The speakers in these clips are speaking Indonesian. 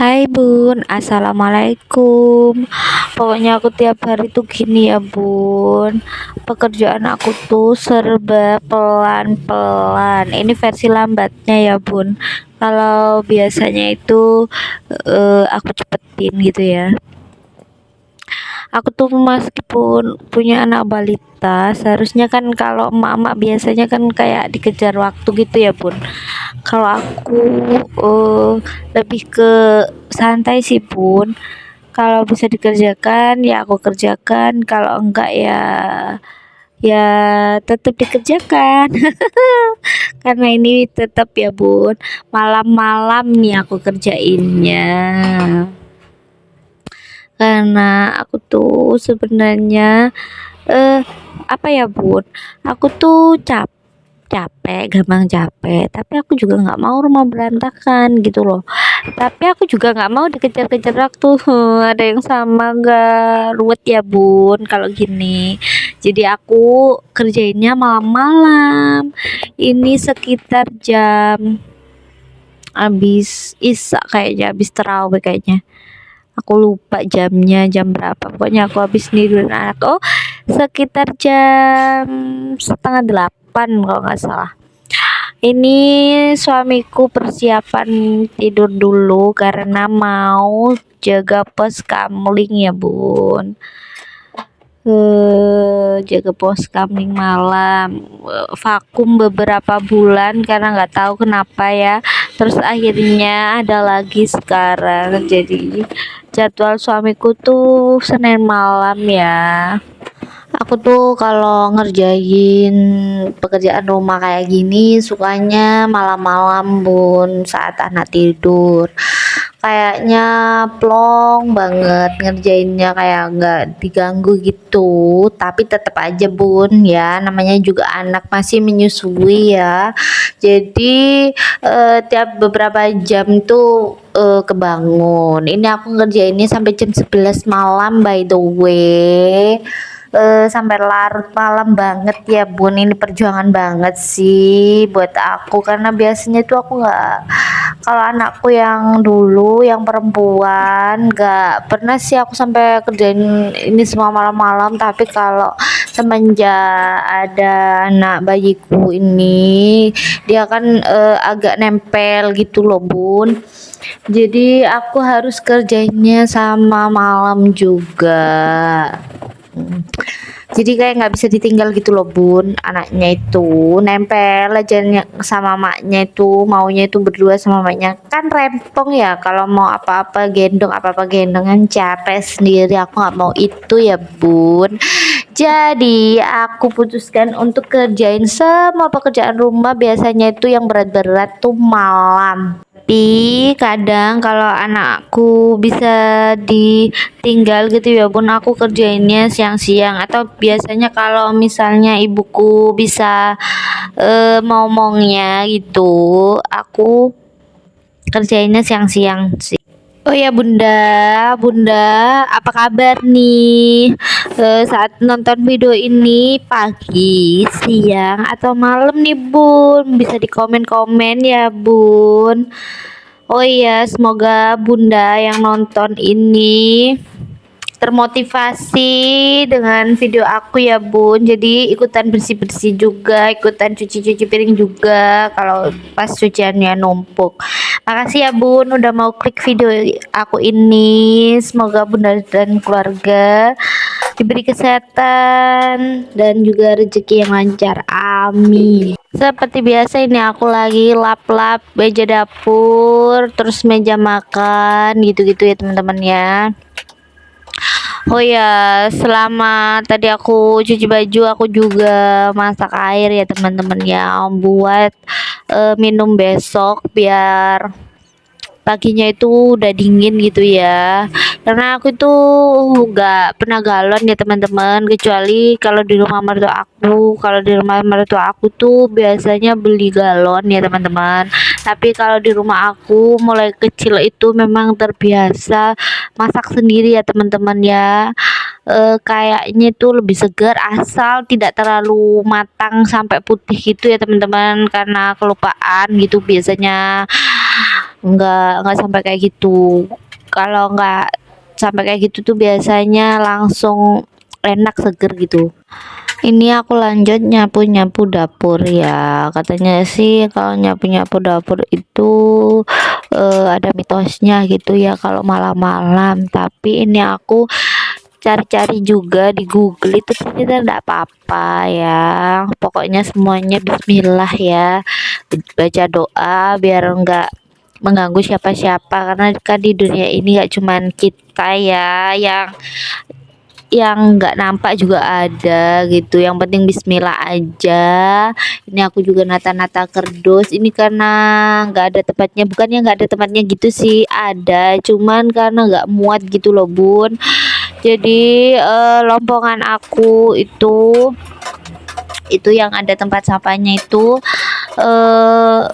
Hai Bun, Assalamualaikum. Pokoknya aku tiap hari tuh gini ya Bun. Pekerjaan aku tuh serba pelan-pelan. Ini versi lambatnya ya Bun. Kalau biasanya itu aku cepetin gitu ya. Aku tuh meskipun punya anak balita, seharusnya kan kalau emak-emak biasanya kan kayak dikejar waktu gitu ya Bun. Kalau aku lebih ke santai sih Bun. Kalau bisa dikerjakan ya aku kerjakan, kalau enggak ya ya tetap dikerjakan. Karena ini tetap ya Bun, malam-malam nih aku kerjainnya. Karena aku tuh sebenarnya eh apa ya Bun, aku tuh capek, gampang capek, tapi aku juga nggak mau rumah berantakan gitu loh. Tapi aku juga nggak mau dikejar-kejar waktu. Ada yang sama nggak? Ruwet ya Bun kalau gini. Jadi aku kerjainnya malam-malam. Ini sekitar jam habis isak kayaknya, habis terawih kayaknya. Aku lupa jamnya jam berapa. Pokoknya aku habis nidurin anak. Oh, sekitar jam setengah 8 kalau nggak salah. Ini suamiku persiapan tidur dulu karena mau jaga pos kamling ya Bun. Jaga pos kamling malam. Vakum beberapa bulan karena nggak tahu kenapa ya. Terus akhirnya ada lagi sekarang. Jadi jadwal suamiku tuh Senin malam ya. Aku tuh kalau ngerjain pekerjaan rumah kayak gini sukanya malam-malam Bun, saat anak tidur. Kayaknya plong banget ngerjainnya, kayak nggak diganggu gitu. Tapi tetap aja Bun ya, namanya juga anak masih menyusui ya. Jadi tiap beberapa jam tuh kebangun. Ini aku ngerjainnya sampai jam 11 malam by the way. Sampai larut malam banget ya Bun. Ini perjuangan banget sih buat aku, karena biasanya tuh aku nggak, kalau anakku yang dulu yang perempuan nggak pernah sih aku sampai kerjain ini semua malam-malam. Tapi kalau semenjak ada anak bayiku ini, dia kan agak nempel gitu loh Bun. Jadi aku harus kerjainnya sama malam juga. Jadi kayak nggak bisa ditinggal gitu loh Bun. Anaknya itu nempel aja sama maknya, itu maunya itu berdua sama maknya. Kan rempong ya, kalau mau apa-apa gendong, apa-apa gendongan, capek sendiri. Aku nggak mau itu ya Bun. Jadi aku putuskan untuk kerjain semua pekerjaan rumah, biasanya itu yang berat-berat tuh malam. Tapi kadang kalau anakku bisa ditinggal gitu ya Bun, aku kerjainnya siang-siang. Atau biasanya kalau misalnya ibuku bisa ngomongnya gitu, aku kerjainnya siang-siang sih. Oh ya Bunda, apa kabar nih? Saat nonton video ini pagi, siang, atau malam nih Bun? Bisa di komen-komen ya Bun. Oh iya, semoga Bunda yang nonton ini termotivasi dengan video aku ya Bun. Jadi ikutan bersih-bersih juga, ikutan cuci-cuci piring juga kalau pas cuciannya numpuk. Makasih ya Bun udah mau klik video aku ini. Semoga Bunda dan keluarga diberi kesehatan dan juga rezeki yang lancar, amin. Seperti biasa ini aku lagi lap-lap meja dapur, terus meja makan gitu-gitu ya teman-teman ya. Oh ya, selama tadi aku cuci baju, aku juga masak air ya teman-teman ya, buat minum besok biar paginya itu udah dingin gitu ya. Karena aku itu nggak pernah galon ya teman-teman, kecuali kalau di rumah mertua aku. Kalau di rumah mertua aku tuh biasanya beli galon ya teman-teman. Tapi kalau di rumah aku mulai kecil itu memang terbiasa masak sendiri ya teman-teman ya. Kayaknya itu lebih segar asal tidak terlalu matang sampai putih gitu ya teman-teman, karena kelupaan gitu biasanya nggak sampai kayak gitu. Kalau nggak sampai kayak gitu tuh biasanya langsung enak, seger gitu. Ini aku lanjut nyapu-nyapu dapur ya. Katanya sih kalau nyapu-nyapu dapur itu ada mitosnya gitu ya kalau malam-malam. Tapi ini aku cari-cari juga di Google itu ternyata enggak apa-apa ya. Pokoknya semuanya bismillah ya. Baca doa biar enggak mengganggu siapa-siapa, karena kan di dunia ini gak cuman kita ya yang nggak nampak juga ada gitu. Yang penting bismillah aja. Ini aku juga nata-nata kerdus ini karena nggak ada tempatnya, bukannya nggak ada tempatnya gitu sih, ada, cuman karena nggak muat gitu loh bun. Jadi lompongan aku itu yang ada tempat sampahnya itu eh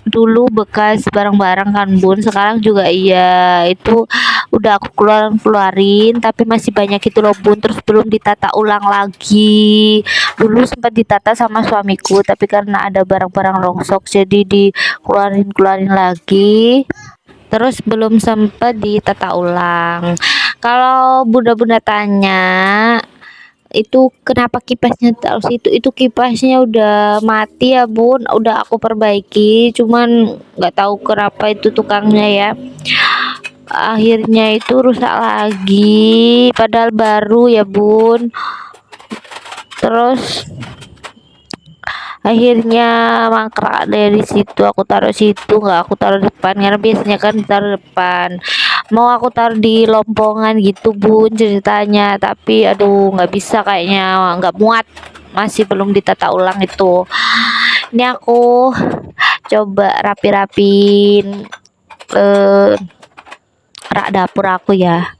dulu bekas barang-barang kan bun, sekarang juga iya, itu udah aku keluarin tapi masih banyak itu loh bun, terus belum ditata ulang lagi. Dulu sempat ditata sama suamiku tapi karena ada barang-barang rongsok jadi dikeluarin lagi, terus belum sempat ditata ulang. Kalau bunda-bunda tanya itu kenapa kipasnya taruh situ, itu kipasnya udah mati ya bun, udah aku perbaiki, cuman nggak tahu kenapa itu tukangnya ya akhirnya itu rusak lagi padahal baru ya bun. Terus akhirnya mangkrak dari situ, aku taruh situ, nggak aku taruh depan karena biasanya kan taruh depan. Mau aku taruh di lompongan gitu bun ceritanya, tapi aduh nggak bisa kayaknya, nggak muat, masih belum ditata ulang itu. Ini aku coba rapi-rapin rak dapur aku ya,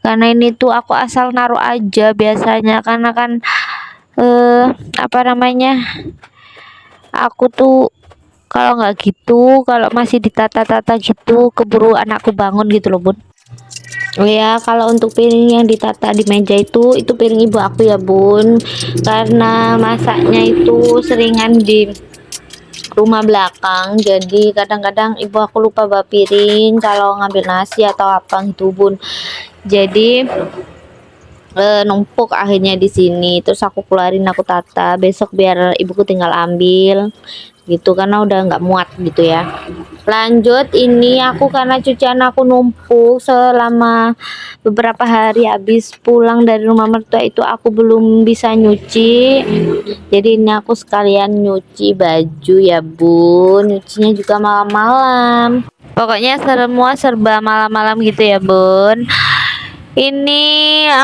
karena ini tuh aku asal naruh aja biasanya, karena kan apa namanya, aku tuh kalau nggak gitu, kalau masih ditata-tata gitu keburu anakku bangun gitu loh bun. Oh ya, kalau untuk piring yang ditata di meja itu piring ibu aku ya bun, karena masaknya itu seringan di rumah belakang, jadi kadang-kadang ibu aku lupa bawa piring kalau ngambil nasi atau apa gitu bun, jadi numpuk akhirnya di sini. Terus aku keluarin, aku tata besok biar ibuku tinggal ambil gitu, karena udah nggak muat gitu ya. Lanjut, ini aku karena cucian aku numpuk selama beberapa hari habis pulang dari rumah mertua itu aku belum bisa nyuci, jadi ini aku sekalian nyuci baju ya bun, nyucinya juga malam-malam, pokoknya semua serba malam-malam gitu ya bun. Ini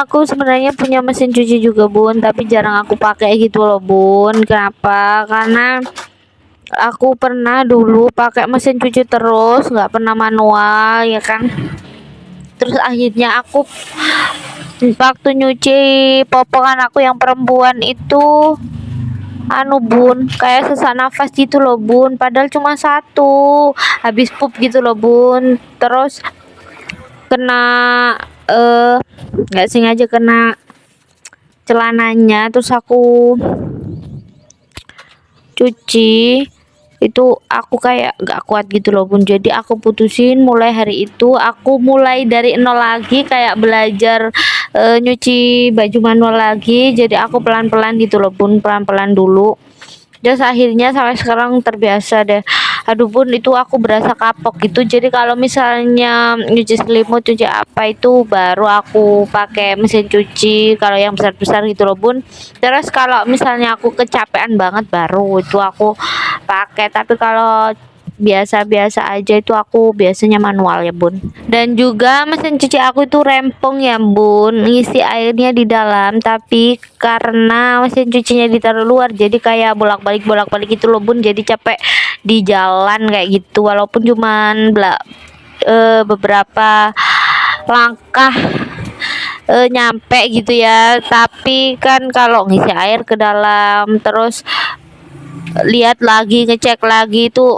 aku sebenarnya punya mesin cuci juga bun, tapi jarang aku pakai gitu loh bun. Kenapa? Karena aku pernah dulu pakai mesin cuci terus, nggak pernah manual ya kan. Terus akhirnya aku waktu nyuci popongan aku yang perempuan itu anu bun, kayak sesak nafas gitu loh bun, padahal cuma satu, habis pup gitu loh bun. Terus kena nggak sengaja kena celananya, terus aku cuci itu aku kayak gak kuat gitu loh bun, jadi aku putusin mulai hari itu aku mulai dari nol lagi, kayak belajar nyuci baju manual lagi. Jadi aku pelan-pelan gitu loh bun, pelan-pelan dulu, terus akhirnya sampai sekarang terbiasa deh. Aduh bun, itu aku berasa kapok gitu, jadi kalau misalnya nyuci selimut, cuci apa itu baru aku pakai mesin cuci kalau yang besar-besar gitu loh bun. Terus kalau misalnya aku kecapean banget baru itu aku pakai, tapi kalau biasa-biasa aja itu aku biasanya manual ya bun. Dan juga mesin cuci aku itu rempong ya bun, ngisi airnya di dalam, tapi karena mesin cucinya ditaruh luar jadi kayak bolak-balik gitu loh bun, jadi capek di jalan kayak gitu, walaupun cuman beberapa langkah nyampe gitu ya, tapi kan kalau ngisi air ke dalam terus lihat lagi, ngecek lagi itu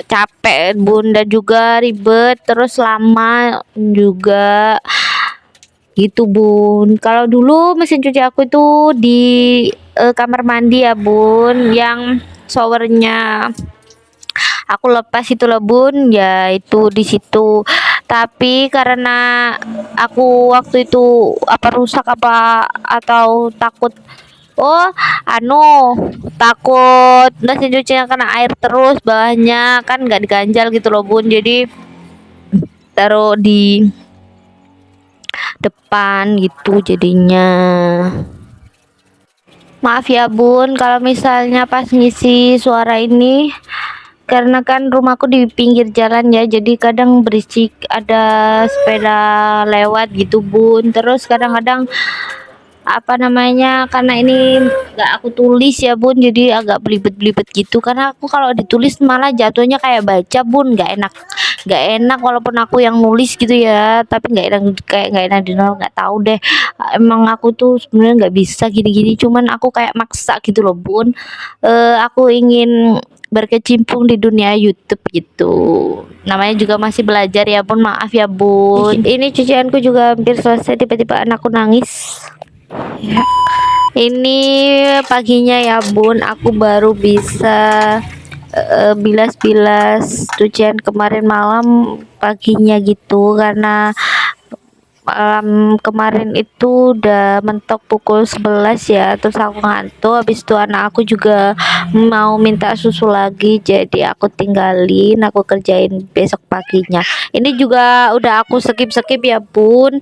capek bun, dan juga ribet, terus lama juga gitu bun. Kalau dulu mesin cuci aku itu di kamar mandi ya bun, yang showernya aku lepas itu loh bun, ya itu di situ. Tapi karena aku waktu itu apa rusak apa atau takut, oh anu takut mesin cucinya kena air terus bawahnya kan nggak diganjal gitu loh bun, jadi taruh di depan gitu jadinya. Maaf ya bun kalau misalnya pas ngisi suara ini, karena kan rumahku di pinggir jalan ya, jadi kadang berisik, ada sepeda lewat gitu bun. Terus kadang-kadang apa namanya, karena ini nggak aku tulis ya bun, jadi agak belibet-belibet gitu, karena aku kalau ditulis malah jatuhnya kayak baca bun, nggak enak walaupun aku yang nulis gitu ya, tapi nggak enak, kayak nggak enak di nggak tahu deh. Emang aku tuh sebenarnya nggak bisa gini-gini, cuman aku kayak maksa gitu loh bun. Aku ingin berkecimpung di dunia YouTube gitu, namanya juga masih belajar ya bun, maaf ya bun. Ini cucianku juga hampir selesai, tiba-tiba anakku nangis ya. Ini paginya ya bun, aku baru bisa bilas-bilas cucian kemarin malam paginya gitu, karena malam kemarin itu udah mentok pukul 11 ya, terus aku ngantuk, habis itu anak aku juga mau minta susu lagi, jadi aku tinggalin, aku kerjain besok paginya. Ini juga udah aku skip ya bun.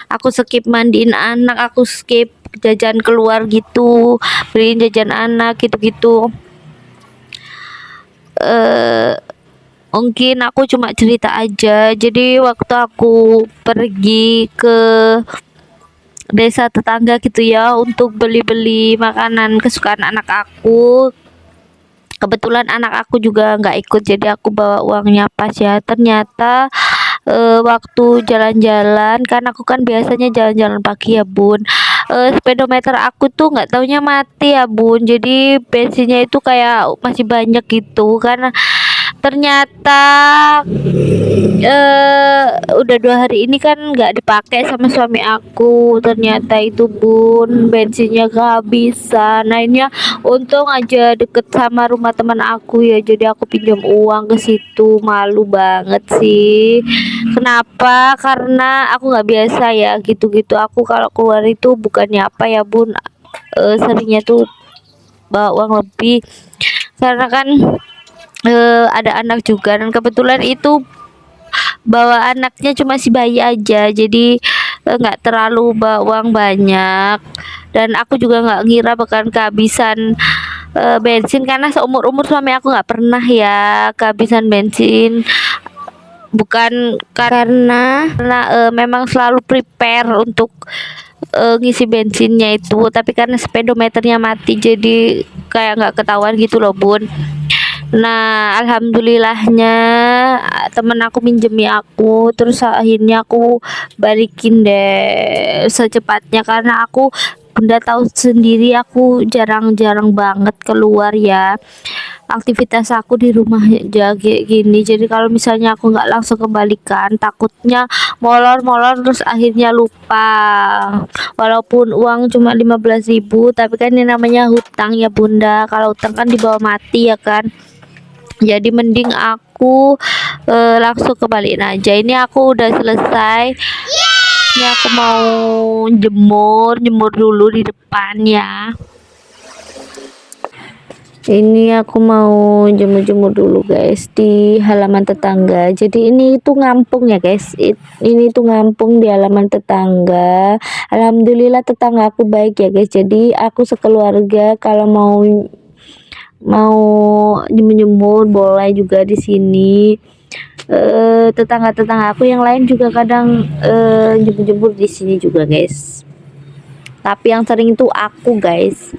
Aku skip mandiin anak, aku skip jajan keluar gitu, beliin jajan anak gitu-gitu. Mungkin aku cuma cerita aja. Jadi waktu aku pergi ke desa tetangga gitu ya untuk beli-beli makanan kesukaan anak aku, kebetulan anak aku juga nggak ikut, jadi aku bawa uangnya pas ya. Ternyata waktu jalan-jalan, kan aku kan biasanya jalan-jalan pagi ya bun, speedometer aku tuh nggak taunya mati ya bun, jadi bensinnya itu kayak masih banyak gitu kan. Ternyata udah 2 hari ini kan nggak dipakai sama suami aku, ternyata itu bun bensinnya kehabisan. Nah ini ya, untung aja deket sama rumah teman aku ya, jadi aku pinjam uang ke situ. Malu banget sih. Kenapa? Karena aku nggak biasa ya gitu-gitu, aku kalau keluar itu bukannya apa ya bun, seringnya tuh bawa uang lebih, karena kan ada anak juga, dan kebetulan itu bawa anaknya cuma si bayi aja, jadi nggak terlalu bawa uang banyak. Dan aku juga nggak ngira bakal kehabisan bensin, karena seumur-umur suami aku nggak pernah ya kehabisan bensin. Bukan karena memang selalu prepare untuk ngisi bensinnya itu, tapi karena speedometernya mati, jadi kayak nggak ketahuan gitu loh bun. Nah, alhamdulillahnya temen aku minjemi aku, terus akhirnya aku balikin deh secepatnya, karena aku Bunda tahu sendiri, aku jarang-jarang banget keluar ya. Aktivitas aku di rumah aja kayak gini, jadi kalau misalnya aku nggak langsung kembalikan, takutnya molor-molor terus akhirnya lupa. Walaupun uang cuma 15.000, tapi kan ini namanya hutang ya bunda, kalau hutang kan dibawa mati ya kan. Jadi mending aku langsung kembaliin aja. Ini aku udah selesai, ini aku mau jemur dulu di depan ya. Ini aku mau jemur dulu guys di halaman tetangga. Jadi ini tuh ngampung ya guys, ini tuh ngampung di halaman tetangga. Alhamdulillah tetangga aku baik ya guys, jadi aku sekeluarga kalau mau jemur boleh juga di sini. Tetangga-tetangga aku yang lain juga kadang jemur di sini juga guys, tapi yang sering itu aku guys.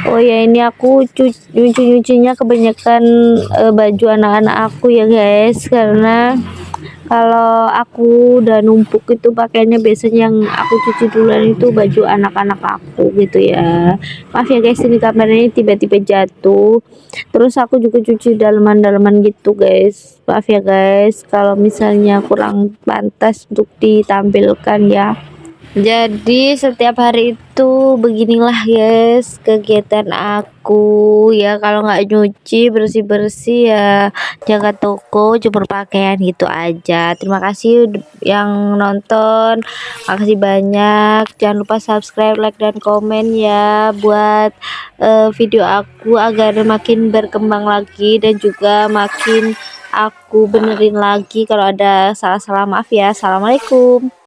Oh ya, ini aku nyucinya kebanyakan baju anak-anak aku ya guys, karena kalau aku udah numpuk itu pakainya, biasanya yang aku cuci duluan itu baju anak-anak aku gitu ya. Maaf ya guys, ini kameranya tiba-tiba jatuh, terus aku juga cuci dalaman-dalaman gitu guys. Maaf ya guys kalau misalnya kurang pantas untuk ditampilkan ya. Jadi setiap hari itu beginilah guys kegiatan aku ya, kalau nggak nyuci bersih-bersih ya jaga toko, jemur pakaian gitu aja. Terima kasih yang nonton, makasih banyak. Jangan lupa subscribe, like dan komen ya buat video aku agar makin berkembang lagi dan juga makin aku benerin lagi kalau ada salah-salah, maaf ya. Assalamualaikum.